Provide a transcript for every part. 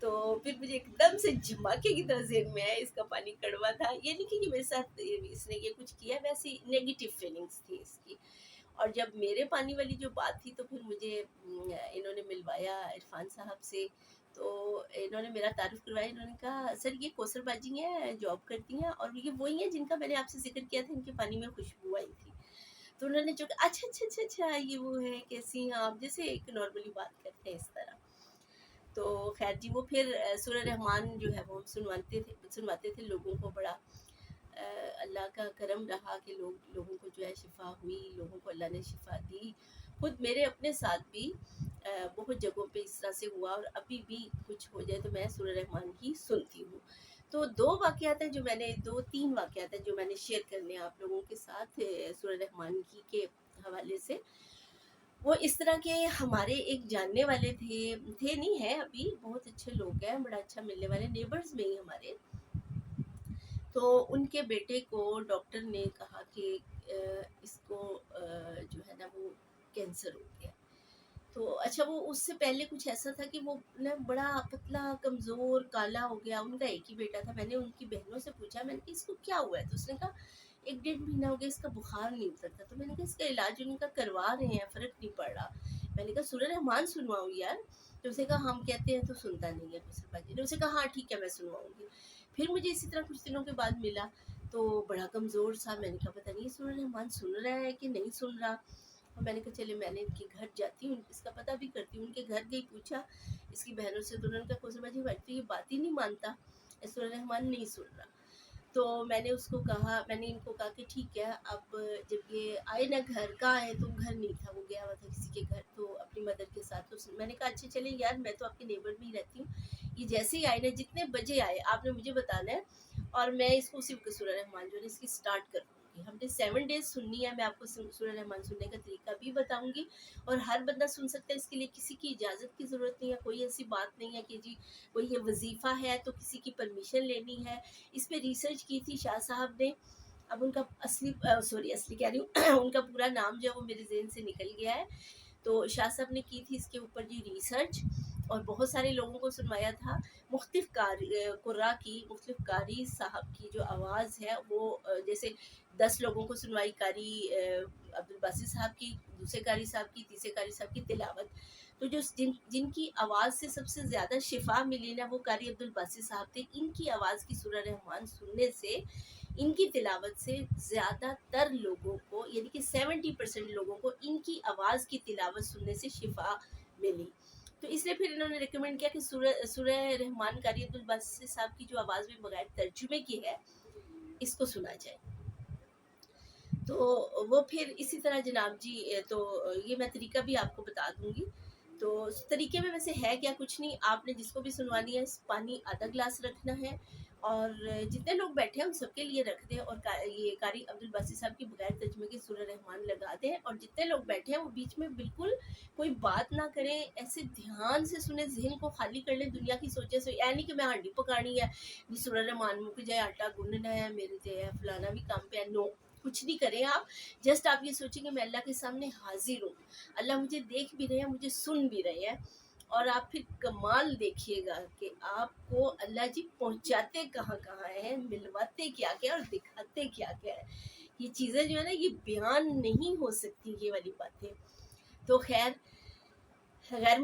تو پھر مجھے ایک دم سے جھماکے کی طرح ذہن میں آیا اس کا پانی کڑوا تھا، یہ نہیں کہ میرے ساتھ اس نے یہ کچھ کیا، ویسی نیگیٹو فیلنگس تھی اس کی۔ اور جب میرے پانی والی جو بات تھی تو پھر مجھے انہوں نے ملوایا عرفان صاحب سے، تو انہوں نے میرا تعارف کروایا، انہوں نے کہا سر یہ کوثر باجی ہیں، جاب کرتی ہیں، اور یہ وہی ہیں جن کا میں نے آپ سے ذکر کیا تھا، ان کے پانی میں خوشبو آئی تھی۔ تو انہوں نے جو کہا اچھا اچھا اچھا اچھا یہ وہ ہے، کیسی ہیں آپ، جیسے ایک نارملی بات کرتے ہیں اس طرح۔ تو خیر جی، وہ پھر سورہ رحمان جو ہے وہ سنواتے تھے لوگوں کو، بڑا اللہ کا کرم رہا کہ لوگوں کو جو ہے شفا ہوئی، لوگوں کو اللہ نے شفا دی۔ خود میرے اپنے ساتھ بھی بہت جگہوں پہ اس طرح سے ہوا، اور ابھی بھی کچھ ہو جائے تو میں سورہ رحمان کی سنتی ہوں۔ تو دو واقعات ہیں جو میں نے، دو تین واقعات ہیں جو میں نے شیئر کرنے ہیں آپ لوگوں کے ساتھ سورہ رحمان کی کے حوالے سے۔ وہ اس طرح کے ہمارے ایک جاننے والے تھے نہیں ہے ابھی، بہت اچھے لوگ ہیں، بڑا اچھا ملنے والے، نیبرز میں ہی ہمارے۔ تو ان کے بیٹے کو ڈاکٹر نے کہا کہ اس کو جو ہے نا وہ کینسر ہو گیا۔ تو اچھا وہ اس سے پہلے کچھ ایسا تھا کہ وہ نا بڑا پتلا کمزور کالا ہو گیا، ان کا ایک ہی بیٹا تھا۔ میں نے ان کی بہنوں سے پوچھا، میں نے کہا اس کو کیا ہوا ہے، تو اس نے کہا 1 ڈیڑھ مہینہ ہو گیا اس کا بخار نہیں اترتا۔ تو میں نے کہا اس کا علاج ان کا کروا رہے ہیں، فرق نہیں پڑ رہا۔ میں نے کہا سورہ رحمان سنواؤ یار، تو اسے کہا ہم کہتے ہیں تو سنتا نہیں ہے کوثر باجی نے۔ اسے کہا ہاں ٹھیک ہے میں سنواؤں گی۔ پھر مجھے اسی طرح کچھ دنوں کے بعد ملا تو بڑا کمزور سا، میں نے کہا پتہ نہیں سورہ رحمان سن رہا ہے کہ نہیں سن رہا۔ اور میں نے کہا چلے میں نے ان کے گھر جاتی ہوں، اس کا پتہ بھی کرتی ہوں۔ ان کے گھر گئی، پوچھا اس کی بہنوں سے، تو انہوں نے کہا کوثر باجی بھائی تو یہ بات ہی نہیں مانتا، سورہ رحمان نہیں سن رہا۔ تو میں نے اس کو کہا، میں نے ان کو کہا کہ ٹھیک ہے، اب جب یہ آئے نا گھر کا آئے، تو گھر نہیں تھا، وہ گیا ہوا تھا کسی کے گھر، تو اپنی مدر کے ساتھ۔ تو میں نے کہا اچھا چلیں یار، میں تو آپ کے نیبر میں ہی رہتی ہوں، یہ جیسے ہی آئے نا، جتنے بجے آئے آپ نے مجھے بتانا ہے، اور میں اس کو اسی وقت سورہ رحمان جو ہے اس کی سٹارٹ کر دوں گی۔ ہم نے 7 ڈیز سننی ہے، میں آپ کو سورہ رحمان سننے کا طریقہ بھی بتاؤں گی، اور ہر بندہ سن سکتا ہے، اس کے لیے کسی کی اجازت کی ضرورت نہیں ہے، کوئی ایسی بات نہیں ہے کہ جی کوئی یہ وظیفہ ہے تو کسی کی پرمیشن لینی ہے۔ اس پہ ریسرچ کی تھی شاہ صاحب نے، اب ان کا اصلی کہہ رہی ہوں ان کا پورا نام جو ہے وہ میرے ذہن سے نکل گیا ہے۔ تو شاہ صاحب نے کی تھی اس کے اوپر جی ریسرچ، اور بہت سارے لوگوں کو سنوایا تھا، مختلف قراء کی، مختلف قاری صاحب کی جو آواز ہے وہ جیسے 10 لوگوں کو سنوائی، قاری عبدالباسط صاحب کی، دوسرے قاری صاحب کی، تیسرے قاری صاحب کی تلاوت۔ تو جو جن کی آواز سے سب سے زیادہ شفا ملی نا، وہ قاری عبدالباسط صاحب تھے۔ ان کی آواز کی سورہ رحمان سننے سے، ان کی تلاوت سے زیادہ تر لوگوں کو، یعنی کہ 70% لوگوں کو ان کی آواز کی تلاوت سننے سے شفا ملی۔ تو اس لیے پھر انہوں نے ریکمینڈ کیا کہ سورہ رحمان قاری عبدالباسط صاحب کی جو آواز میں بغیر ترجمے کی ہے، اس کو سنا جائے۔ تو وہ پھر اسی طرح جناب جی، تو یہ میں طریقہ بھی آپ کو بتا دوں گی۔ تو طریقے میں ویسے ہے کیا، کچھ نہیں، آپ نے جس کو بھی سنوانی ہے پانی آدھا گلاس رکھنا ہے، اور جتنے لوگ بیٹھے ہیں ان سب کے لیے رکھ دیں، اور یہ قاری عبدالباسط صاحب کی بغیر ترجمے کی سورہ رحمان لگا دیں، اور جتنے لوگ بیٹھے ہیں وہ بیچ میں بالکل کوئی بات نہ کریں، ایسے دھیان سے سنیں، ذہن کو خالی کر لیں دنیا کی سوچے سے، یعنی کہ میں ہانڈی پکانی ہے جی، سورہ رحمان میں مجھے آٹا گننا ہے، میرے جو ہے فلانا بھی کام پہ ہے، نو کچھ نہیں کریں آپ، جسٹ آپ یہ سوچیں کہ میں اللہ کے سامنے حاضر ہوں، اللہ مجھے دیکھ بھی رہے ہیں، مجھے سن بھی رہے ہیں، اور آپ پھر کمال دیکھیے گا کہ آپ کو اللہ جی پہنچاتے کہاں کہاں ہیں، ملواتے کیا کیا اور دکھاتے کیا کیا ہے۔ یہ چیزیں جو ہے نا یہ بیان نہیں ہو سکتی، یہ والی باتیں۔ تو خیر غیر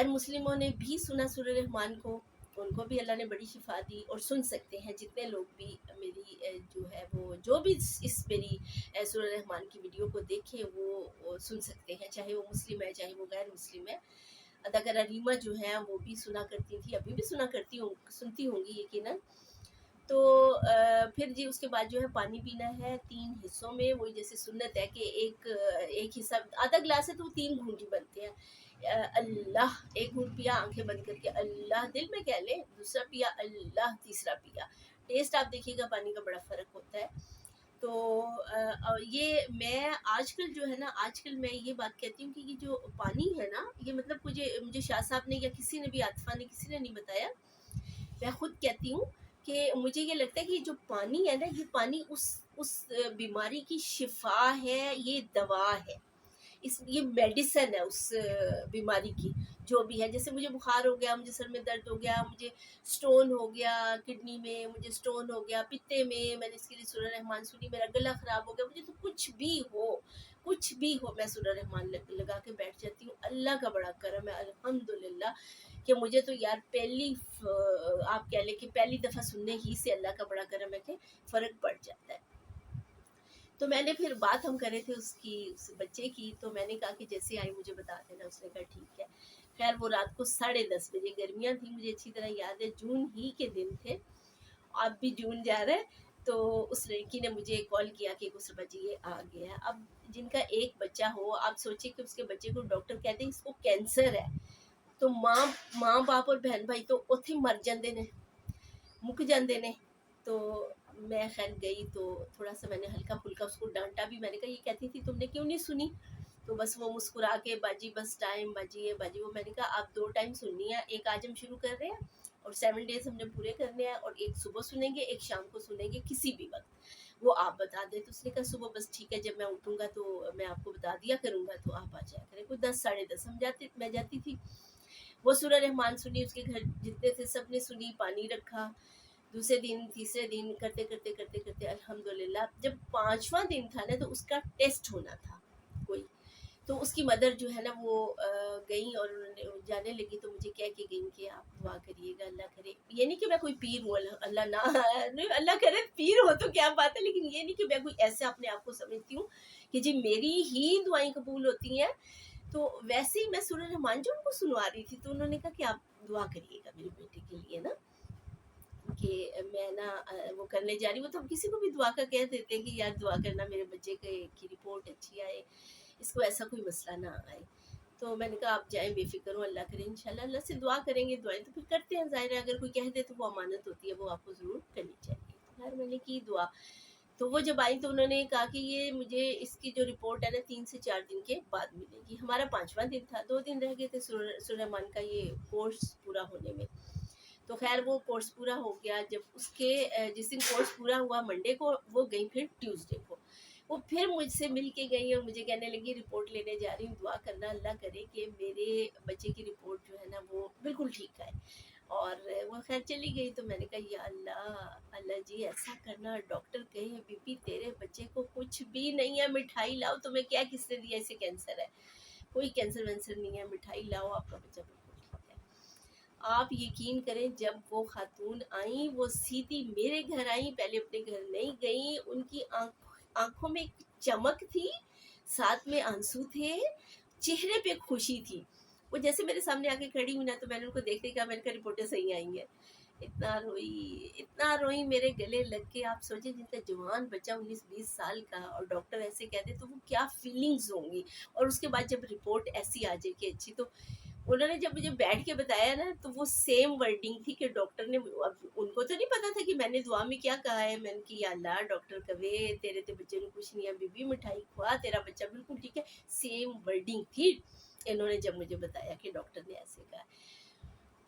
مسلموں نے بھی سنا سورہ رحمان کو، ان کو بھی اللہ نے بڑی شفا دی، اور سن سکتے ہیں جتنے لوگ بھی میری جو ہے وہ جو بھی اس میری سورہ رحمان کی ویڈیو کو دیکھیں وہ سن سکتے ہیں، چاہے وہ مسلم ہے چاہے وہ غیر مسلم ہے۔ اداکارہ ریما جو ہے وہ بھی سنا کرتی تھی، ابھی بھی سنتی ہوں گی یقیناً۔ تو پھر جی اس کے بعد جو ہے پانی پینا ہے 3 حصوں میں، وہی جیسے سنت ہے کہ ایک حصہ آدھا گلاس ہے تو 3 گھونٹ ہی بنتے ہیں۔ اللہ، ایک گھونٹ پیا آنکھیں بند کر کے اللہ دل میں کہہ لیں، دوسرا پیا اللہ، تیسرا پیا، ٹیسٹ آپ دیکھیے گا پانی کا بڑا فرق ہوتا ہے۔ تو یہ میں آج کل میں یہ بات کہتی ہوں کہ یہ جو پانی ہے نا، یہ مطلب مجھے شاہ صاحب نے یا کسی نے بھی، عاطفہ نے، کسی نے نہیں بتایا، میں خود کہتی ہوں کہ مجھے یہ لگتا ہے کہ جو پانی ہے نا، یہ پانی اس بیماری کی شفا ہے، یہ دوا ہے۔ یہ میڈیسن ہے اس بیماری کی جو بھی ہے. جیسے مجھے بخار ہو گیا, مجھے سر میں درد ہو گیا, مجھے سٹون ہو گیا کڈنی میں, مجھے سٹون ہو گیا پتے میں نے اس کے لیے سورہ رحمان سنی. میرا گلا خراب ہو گیا, مجھے تو کچھ بھی ہو میں سورہ رحمان لگا کے بیٹھ جاتی ہوں. اللہ کا بڑا کرم ہے الحمدللہ کہ مجھے تو یار آپ کہہ لیں کہ پہلی دفعہ سننے ہی سے اللہ کا بڑا کرم ہے کہ فرق پڑ جاتا ہے. تو میں نے پھر بات ہم کرے تھے اس بچے کی, تو میں نے کہا کہ جیسے آئی مجھے بتا دینا. اس نے کہا ٹھیک ہے. خیر وہ رات کو 10:30 بجے, گرمیاں تھیں مجھے اچھی طرح یاد ہے, جون ہی کے دن تھے, اب بھی جون جا رہا ہے. تو اس لڑکی نے مجھے کال کیا کہ مصطفیٰ جی یہ آ گیا ہے. اب جن کا ایک بچہ ہو, آپ سوچیں کہ اس کے بچے کو ڈاکٹر کہتے ہیں اس کو کینسر ہے, تو ماں باپ اور بہن بھائی تو اتھے مر جاندے نے, مک جاندے نے. تو میں خیر گئی تو تھوڑا سا میں نے ہلکا پھلکا اس کو ڈانٹا بھی. میں نے کہا یہ کہتی تھی تم نے کیوں نہیں سنی؟ تو بس وہ مسکرا کے باجی بس ٹائم باجی ہے باجی وہ. میں نے کہا آپ 2 ٹائم سننی ہے, ایک آج ہم شروع کر رہے ہیں اور 7 ڈیز ہم نے پورے کرنے ہیں, اور ایک صبح سنیں گے ایک شام کو سنیں گے کسی بھی وقت, وہ آپ بتا دیں. تو اس نے کہا صبح بس ٹھیک ہے, جب میں اٹھوں گا تو میں آپ کو بتا دیا کروں گا تو آپ آ جایا کریں. کوئی 10 10:30 میں جاتی تھی. وہ سورہ رحمان سنی, اس کے گھر جتنے تھے سب نے سنی, پانی رکھا. دوسرے دن تیسرے دن کرتے کرتے کرتے کرتے الحمدللہ جب 5واں دن تھا نا تو اس کا ٹیسٹ ہونا تھا کوئی. تو اس کی مدر جو ہے نا وہ گئیں اور انہوں نے جانے لگی تو مجھے کہہ کے گئیں کہ آپ دعا کریے گا اللہ کرے. یہ نہیں کہ میں کوئی پیر ہوں, اللہ کرے پیر ہو تو کیا بات ہے, لیکن یہ نہیں کہ میں کوئی ایسے اپنے آپ کو سمجھتی ہوں کہ جی میری ہی دعائیں قبول ہوتی ہیں. تو ویسے ہی میں سورہ رحمان جو ان کو سنوا رہی تھی تو انہوں نے کہا کہ آپ دعا کریے گا میرے بیٹے کے لیے نا, کہ میں نا وہ کرنے جا رہی ہوں. تو ہم کسی کو بھی دعا کا کہہ دیتے ہیں کہ یار دعا کرنا میرے بچے کی رپورٹ اچھی آئے, اس کو ایسا کوئی مسئلہ نہ آئے. تو میں نے کہا آپ جائیں بے فکر ہو, اللہ کرے انشاءاللہ اللہ سے دعا کریں گے. دعائیں تو پھر کرتے ہیں, ظاہر ہے اگر کوئی کہہ دے تو وہ امانت ہوتی ہے, وہ آپ کو ضرور کرنی چاہیے. تو خیر میں نے کی دعا. تو وہ جب آئی تو انہوں نے کہا کہ یہ مجھے اس کی جو رپورٹ ہے نا 3 سے 4 دن کے بعد ملے گی. ہمارا 5واں دن تھا, 2 دن رہ گئے تھے سورہ رحمان کا یہ کورس پورا ہونے میں. تو خیر وہ کورس پورا ہو گیا. جب اس کے جس دن کورس پورا ہوا منڈے کو, وہ گئی پھر ٹیوزڈے کو. وہ پھر مجھ سے مل کے گئی اور مجھے کہنے لگی رپورٹ لینے جا رہی ہوں, دعا کرنا اللہ کرے کہ میرے بچے کی رپورٹ جو ہے نا وہ بالکل ٹھیک آئے. اور وہ خیر چلی گئی. تو میں نے کہا یا اللہ جی ایسا کرنا, ڈاکٹر کہے بی بی تیرے بچے کو کچھ بھی نہیں ہے, مٹھائی لاؤ. تمہیں کیا کس نے دیا, اسے کینسر ہے, کوئی کینسر وینسر نہیں ہے, مٹھائی لاؤ آپ کا بچہ بالکل ٹھیک ہے. آپ یقین کریں جب وہ خاتون آئیں وہ سیدھی میرے گھر آئیں, پہلے اپنے گھر نہیں گئیں. ان کی آنکھوں میں ایک چمک تھی, ساتھ میں آنسو تھے, چہرے پہ خوشی تھی. وہ جیسے میرے سامنے آ کے کھڑی ہوئی نا تو میں نے ان کو دیکھتے کہا میں نے کہا رپورٹیں صحیح آئی ہیں. اتنا روئی میرے گلے لگ کے. آپ سوچیں جن کا جوان بچہ 19-20 سال کا اور ڈاکٹر ایسے کہتے تو وہ کیا فیلنگز ہوں گی. اور اس کے بعد جب رپورٹ ایسی آ جائے کہ اچھی, تو انہوں نے جب مجھے بیٹھ کے بتایا نا تو وہ سیم ورڈنگ تھی کہ ڈاکٹر نے, ان کو تو نہیں پتا تھا کہ میں نے دعا میں کیا کہا ہے. میں نے کہ یا اللہ ڈاکٹر کہے تیرے تے بچے کو کچھ نہیں ہے, بی بی مٹھائی کھوا, تیرا بچہ بالکل ٹھیک ہے. سیم ورڈنگ تھی. انہوں نے جب مجھے بتایا کہ ڈاکٹر نے ایسے کہا,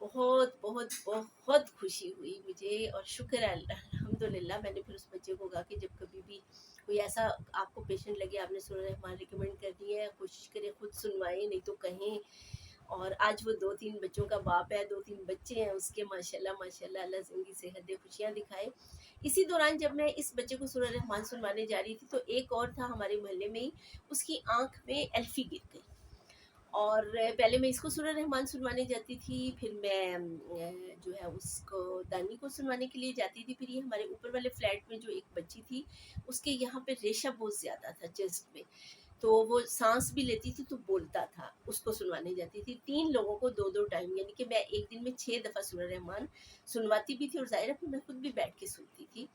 بہت بہت بہت خوشی ہوئی مجھے. اور شکر ہے الحمدللہ. میں نے پھر اس بچے کو کہا کہ جب کبھی بھی کوئی ایسا آپ کو پیشنٹ لگے, آپ نے سورہ رحمان ریکمینڈ کر دی ہے, کوشش کریں خود سنوائیں, نہیں تو کہیں. اور آج وہ 2-3 بچوں کا باپ ہے, 2-3 بچے ہیں اس کے, ماشاءاللہ ماشاءاللہ, اللہ زندگی صحت دے, خوشیاں دکھائے. اسی دوران جب میں اس بچے کو سورہ رحمان سنوانے جا رہی تھی تو ایک اور تھا ہمارے محلے میں ہی, اس کی آنکھ میں ایلفی گر گئی. اور پہلے میں اس کو سورہ رحمان سنوانے جاتی تھی, پھر میں جو ہے اس کو دانی کو سنوانے کے لیے جاتی تھی. پھر یہ ہمارے اوپر والے فلیٹ میں جو ایک بچی تھی اس کے یہاں پہ ریشہ بہت زیادہ تھا چیسٹ میں, تو وہ سانس بھی لیتی تھی تو بولتا تھا, اس کو سنوانے جاتی تھی. 3 لوگوں کو 2 ٹائم, یعنی کہ میں ایک دن میں 6 دفعہ سورہ رحمان سنواتی بھی تھی. اور ظاہر ہے پھر میں خود بھی بیٹھ کے سنتی تھی.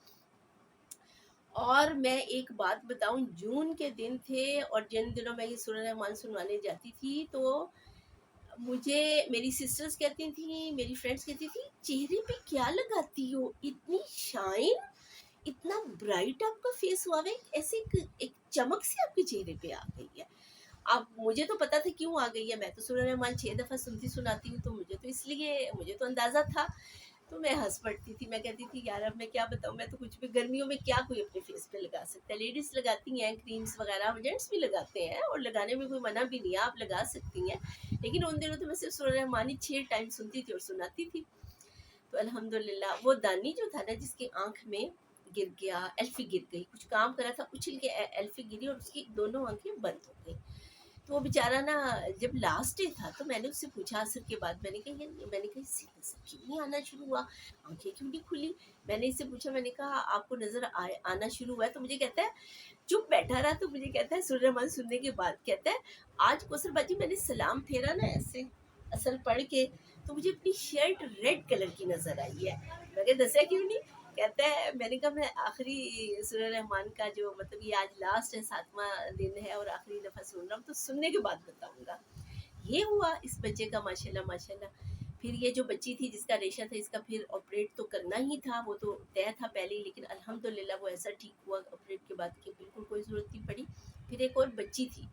اور میں ایک بات بتاؤں, جون کے دن تھے اور جن دنوں میں یہ سورہ رحمان سنوانے جاتی تھی تو مجھے میری سسٹرز کہتی تھیں, میری فرینڈس کہتی تھی چہرے پہ کیا لگاتی ہو, اتنی شائن, اتنا برائٹ آپ کا فیس ہوا ہے, ایسے ایک چمک سی آپ کے چہرے پہ آ گئی ہے. اب مجھے تو پتا تھا کیوں آ گئی ہے, میں تو سورہ رحمان 6 دفعہ سناتی ہوں, تو مجھے تو اس لیے مجھے تو اندازہ تھا. تو میں ہنس پڑتی تھی، میں کہتی تھی یار اب میں کیا بتاؤں، میں تو کچھ بھی، گرمیوں میں کیا کوئی اپنے فیس پہ لگا سکتا ہے، لیڈیز لگاتی ہیں کریمس وغیرہ، جینٹس بھی لگاتے ہیں اور لگانے میں کوئی منع بھی نہیں ہے، آپ لگا سکتی ہیں، لیکن ان دنوں تو میں صرف سورہ رحمانی 6 ٹائم سنتی تھی اور سناتی تھی. تو الحمدللہ وہ دانی جو تھا نا جس کی آنکھ میں گر گیا، ایلفی گر گئی، کچھ کام کرا تھا اچھل کے ایلفی گری اور اس کی دونوں آنکھیں بند ہو گئی. تو وہ بیچارہ نا جب لاسٹ ڈے تھا تو میں نے اس سے پوچھا عصر کے بعد، میں نے کہا اس سے نظر کیوں نہیں آنا شروع ہوا، آنکھیں کیوں نہیں کھلی. میں نے اس سے پوچھا، میں نے کہا آپ کو نظر آنا شروع ہوا ہے؟ تو مجھے کہتا ہے چپ بیٹھا رہا، تو مجھے کہتا ہے سورہ رحمان سننے کے بعد کہتا ہے آج کوثر باجی میں نے سلام پھیرا نا ایسے اصل پڑھ کے تو مجھے اپنی شرٹ ریڈ کلر کی نظر آئی ہے. میں نے دسیا کیوں نہیں؟ کہتا ہے میں نے کہا میں آخری سورہ رحمان کا جو مطلب یہ آج لاسٹ ہے 7واں دن ہے اور آخری دفعہ سن رہا ہوں تو سننے کے بعد بتاؤں گا. یہ ہوا اس بچے کا ماشاءاللہ ماشاءاللہ. پھر یہ جو بچی تھی جس کا ریشہ تھا اس کا پھر آپریٹ تو کرنا ہی تھا، وہ تو طے تھا پہلے ہی، لیکن الحمدللہ وہ ایسا ٹھیک ہوا آپریٹ کے بعد کہ بالکل کوئی ضرورت نہیں پڑی. پھر ایک اور بچی تھی،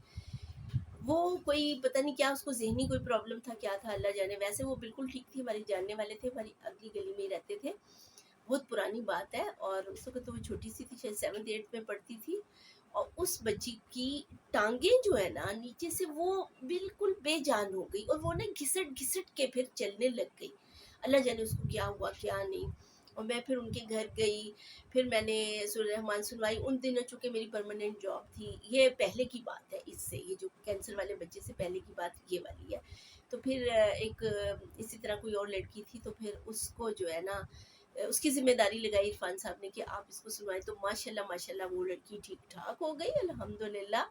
وہ کوئی پتہ نہیں کیا اس کو ذہنی کوئی پرابلم تھا کیا تھا اللہ جانے، ویسے وہ بالکل ٹھیک تھی، ہمارے جاننے والے تھے، ہماری اگلی گلی میں ہی رہتے تھے. بہت پرانی بات ہے اور اس وقت تو وہ چھوٹی سی تھی، شاید 7th 8th میں پڑھتی تھی. اور اس بچی کی ٹانگیں جو ہے نا نیچے سے وہ بالکل بے جان ہو گئی اور وہ نا گھسٹ گھسٹ کے پھر چلنے لگ گئی. اللہ جانے اس کو کیا ہوا کیا نہیں. اور میں پھر ان کے گھر گئی، پھر میں نے سورہ رحمان سنوائی. ان دنوں چونکہ میری پرماننٹ جاب تھی، یہ پہلے کی بات ہے، اس سے یہ جو کینسر والے بچے سے پہلے کی بات یہ والی ہے. تو پھر ایک اسی طرح کوئی اور لڑکی تھی، تو پھر اس کو جو ہے نا اس کی ذمہ داری لگائی عرفان صاحب نے کہ آپ اس کو سنوائیں. تو ماشاءاللہ ماشاءاللہ وہ لڑکی ٹھیک ٹھاک ہو گئی الحمدللہ.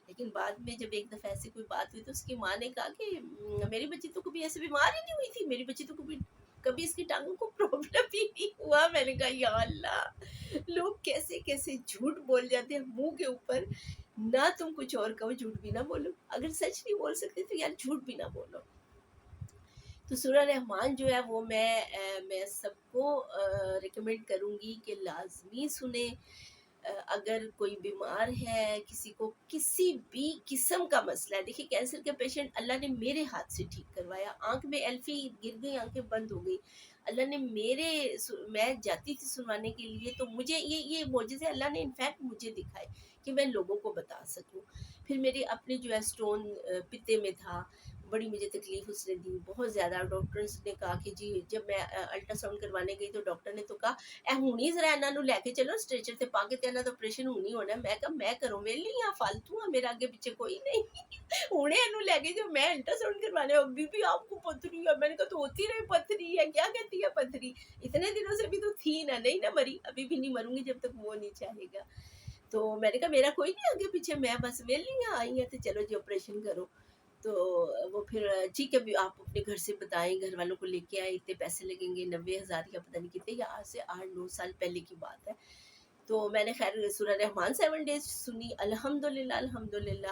لیکن بعد میں جب ایک دفعہ ایسی کوئی بات ہوئی تو اس کی ماں نے کہا کہ میری بچی تو کبھی ایسے بیمار ہی نہیں ہوئی تھی، میری بچی تو کبھی اس کی ٹانگوں کو پرابلم ہی نہیں ہوا. میں نے کہا یا اللہ، لوگ کیسے کیسے جھوٹ بول جاتے ہیں منہ کے اوپر. نہ تم کچھ اور کہو، جھوٹ بھی نہ بولو، اگر سچ نہیں بول سکتے تو یار جھوٹ بھی نہ بولو. تو سورہ رحمان جو ہے وہ میں سب کو ریکمینڈ کروں گی کہ لازمی سنیں. اگر کوئی بیمار ہے، کسی کو کسی بھی قسم کا مسئلہ ہے، دیکھیے کینسر کے پیشنٹ اللہ نے میرے ہاتھ سے ٹھیک کروایا، آنکھ میں ایلفی گر گئی، آنکھیں بند ہو گئی، اللہ نے میں جاتی تھی سنوانے کے لیے تو مجھے یہ معجزے اللہ نے انفیکٹ مجھے دکھائے کہ میں لوگوں کو بتا سکوں. پھر میری اپنی جو ہے اسٹون پتے میں تھا، بڑی مجھے تکلیف اس نے دی بہت زیادہ. ڈاکٹرز نے کہا کہ جی جب میں الٹرا ساؤنڈ کروانے گئی تو ڈاکٹر نے تو کہا اے ہونی ذرا انہاں نو لے کے چلو اسٹریچر تے پا کے تے انہاں دا آپریشن ہونی ہونا ہے. میں کہا میں کروں ویلی ہاں، فالتو ہاں، میرا آگے پیچھے کوئی نہیں. ہونے انہوں لے گئے جو میں الٹرا ساؤنڈ کروانے، ابھی بھی آپ کو پتھری ہے. میں نے کہا تو ہوتی رہے پتھری ہے، کیا کہتی ہے پتھری، اتنے دنوں سے بھی تو تھی نا، نہیں نہ مری، ابھی بھی نہیں مروں گی جب تک وہ نہیں چاہے گا. تو میں نے کہا میرا کوئی نہیں آگے پیچھے، میں بس ویلی ہاں، آئی ہیں تو چلو جی آپریشن کرو. تو وہ پھر ٹھیک ہے بھی آپ اپنے گھر سے بتائیں، گھر والوں کو لے کے آئے، اتنے پیسے لگیں گے، 90,000 یا پتہ نہیں کتنے، یا آج سے 8-9 سال پہلے کی بات ہے. تو میں نے خیر سورہ رحمان 7 days سنی الحمدللہ الحمدللہ.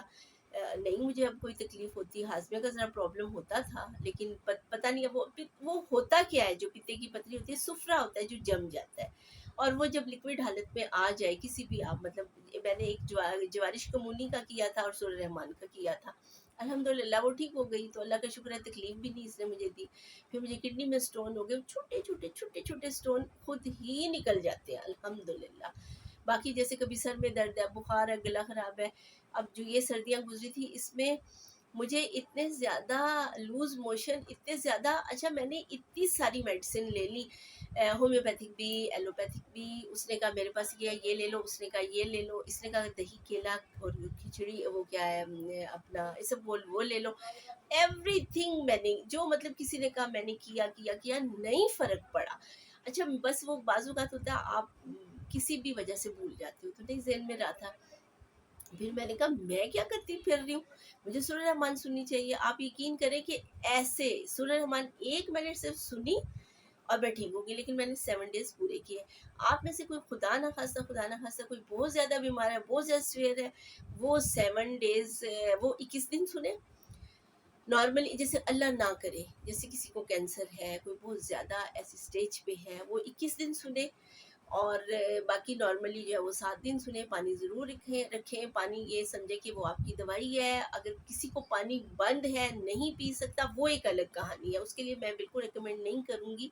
نہیں مجھے اب کوئی تکلیف ہوتی، ہاضمے کا ذرا پرابلم ہوتا تھا، لیکن پتہ نہیں اب وہ ہوتا کیا ہے. جو پتے کی پتھری ہوتی ہے سفرا ہوتا ہے جو جم جاتا ہے، اور وہ جب لکوڈ حالت میں آ جائے کسی بھی آپ مطلب میں نے ایک جوارش کمونی کا کیا تھا اور سورہ رحمان کا کیا تھا، الحمدللہ وہ ٹھیک ہو گئی. تو اللہ کا شکر ہے تکلیف بھی نہیں اس نے مجھے دی. پھر مجھے کڈنی میں سٹون ہو گئے، چھوٹے چھوٹے چھوٹے چھوٹے سٹون خود ہی نکل جاتے ہیں الحمدللہ. باقی جیسے کبھی سر میں درد ہے، بخار ہے، گلا خراب ہے. اب جو یہ سردیاں گزری تھی اس میں مجھے اتنے زیادہ لوز موشن، اتنے زیادہ، اچھا میں نے اتنی ساری میڈیسن لے لی، ہومیوپیتھک بھی ایلوپیتھک بھی. اس نے کہا میرے پاس یہ لے لو، اس نے کہا یہ لے لو، اس نے کہا دہی کیلا اور کھچڑی وہ کیا ہے اپنا اسب وہ لے لو. ایوری تھنگ میں نے جو مطلب کسی نے کہا میں نے کیا نہیں فرق پڑا. اچھا بس وہ بازو کا ہوتا ہے آپ کسی بھی وجہ سے بھول جاتے ہو، تو نہیں ذہن میں رہا تھا. پھر میں نے کہا میں کیا کرتی پھر رہی ہوں، مجھے سورہ رحمان سننی چاہیے. آپ یقین کریں کہ ایسے سورہ رحمان 1 منٹ صرف سنی اور میں ٹھیک ہوگی، لیکن میں نے 7 days پورے کیے. آپ میں سے کوئی خدا نہ خاصہ کوئی بہت زیادہ بیمار ہے، بہت زیادہ سویئر ہے، وہ 7 days وہ 21 دن سنے. نارملی جیسے اللہ نہ کرے جیسے کسی کو کینسر ہے، کوئی بہت زیادہ ایسی سٹیج پہ ہے، وہ 21 دن سنے. اور باقی نارملی جو ہے وہ 7 دن سنیں. پانی ضرور رکھیں. پانی یہ سمجھے کہ وہ آپ کی دوائی ہے. اگر کسی کو پانی بند ہے نہیں پی سکتا وہ ایک الگ کہانی ہے، اس کے لیے میں بالکل ریکمینڈ نہیں کروں گی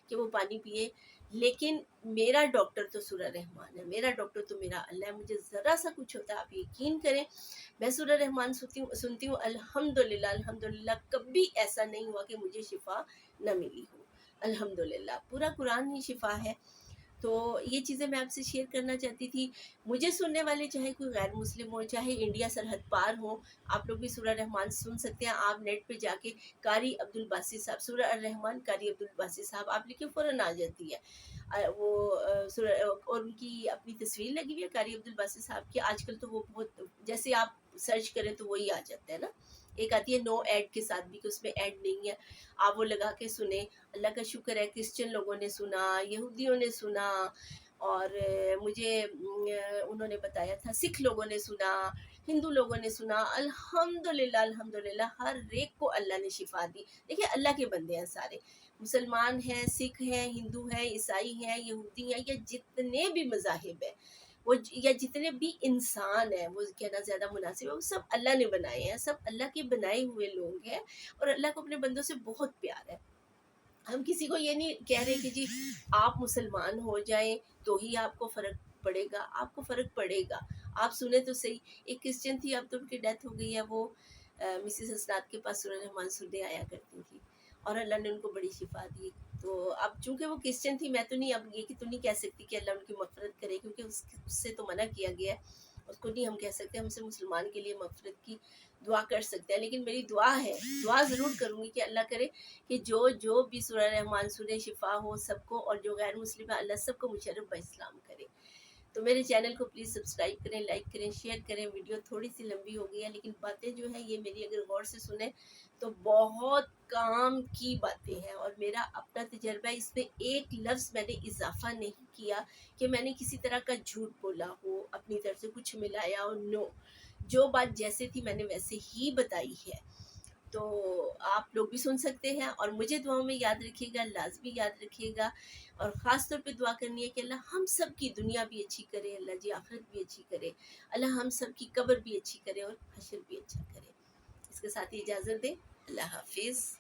کہ وہ پانی پیے، لیکن میرا ڈاکٹر تو سورہ رحمان ہے، میرا ڈاکٹر تو میرا اللہ ہے. مجھے ذرا سا کچھ ہوتا ہے، آپ یقین کریں میں سورہ رحمان سنتی ہوں الحمدللہ الحمدللہ. کبھی ایسا نہیں ہوا کہ مجھے شفا نہ ملی ہو. الحمدللہ پورا قرآن ہی شفا ہے. تو یہ چیزیں میں آپ سے شیئر کرنا چاہتی تھی. مجھے سننے والے چاہے کوئی غیر مسلم ہو، چاہے انڈیا سرحد پار ہو، آپ لوگ بھی سورہ رحمان سن سکتے ہیں. آپ نیٹ پہ جا کے قاری عبدالباسط صاحب، سورہ الرحمان قاری عبدالباسط صاحب آپ لکھے فوراً آ جاتی ہے. وہ اور ان کی اپنی تصویر لگی ہوئی ہے قاری عبدالباسط صاحب کی. آج کل تو وہ بہت، جیسے آپ سرچ کریں تو وہی آ جاتا ہے نا. ایک آتی ہے نو ایڈ کے ساتھ بھی کہ اس میں ایڈ نہیں ہے، آپ وہ لگا کے سنیں. اللہ کا شکر ہے کرسچن لوگوں نے سنا، یہودیوں نے سنا، اور مجھے انہوں نے بتایا تھا سکھ لوگوں نے سنا، ہندو لوگوں نے سنا. الحمدللہ الحمدللہ ہر ایک کو اللہ نے شفا دی. دیکھیں اللہ کے بندے ہیں سارے، مسلمان ہیں، سکھ ہیں، ہندو ہیں، عیسائی ہیں، یہودی ہیں، یا جتنے بھی مذاہب ہیں وہ، یا جتنے بھی انسان ہیں، وہ کہنا زیادہ مناسب ہے، وہ سب اللہ نے بنائے ہیں، سب اللہ کے بنائے ہوئے لوگ ہیں. اور اللہ کو اپنے بندوں سے بہت پیار ہے. ہم کسی کو یہ نہیں کہہ رہے کہ جی آپ مسلمان ہو جائیں تو ہی آپ کو فرق پڑے گا. آپ کو فرق پڑے گا، آپ سنیں تو صحیح. ایک کرسچن تھی، اب تو ان کی ڈیتھ ہو گئی ہے، وہ مسز اسناد کے پاس سورہ رحمان سننے آیا کرتی تھی اور اللہ نے ان کو بڑی شفا دی. تو اب چونکہ وہ کرسچن تھی، میں تو نہیں اب یہ کہ تو نہیں کہہ سکتی کہ اللہ ان کی مغفرت کرے، کیونکہ اس سے تو منع کیا گیا ہے، اس کو نہیں ہم کہہ سکتے. ہم سے مسلمان کے لیے مغفرت کی دعا کر سکتے ہیں. لیکن میری دعا ہے، دعا ضرور کروں گی کہ اللہ کرے کہ جو بھی سورہ رحمان سنے شفا ہو سب کو، اور جو غیر مسلم ہے اللہ سب کو مشرف با اسلام کرے. تو میرے چینل کو پلیز سبسکرائب کریں، لائک کریں، شیئر کریں. ویڈیو تھوڑی سی لمبی ہو گئی ہے، لیکن باتیں جو ہیں یہ میری اگر غور سے سنیں تو بہت کام کی باتیں ہیں، اور میرا اپنا تجربہ ہے. اس میں ایک لفظ میں نے اضافہ نہیں کیا کہ میں نے کسی طرح کا جھوٹ بولا ہو، اپنی طرف سے کچھ ملایا ہو. نو، جو بات جیسے تھی میں نے ویسے ہی بتائی ہے. تو آپ لوگ بھی سن سکتے ہیں، اور مجھے دعاؤں میں یاد رکھیے گا، لازمی یاد رکھیے گا. اور خاص طور پہ دعا کرنی ہے کہ اللہ ہم سب کی دنیا بھی اچھی کرے، اللہ جی آخرت بھی اچھی کرے، اللہ ہم سب کی قبر بھی اچھی کرے اور حشر بھی اچھا کرے. اس کے ساتھ ہی اجازت دیں. اللہ حافظ.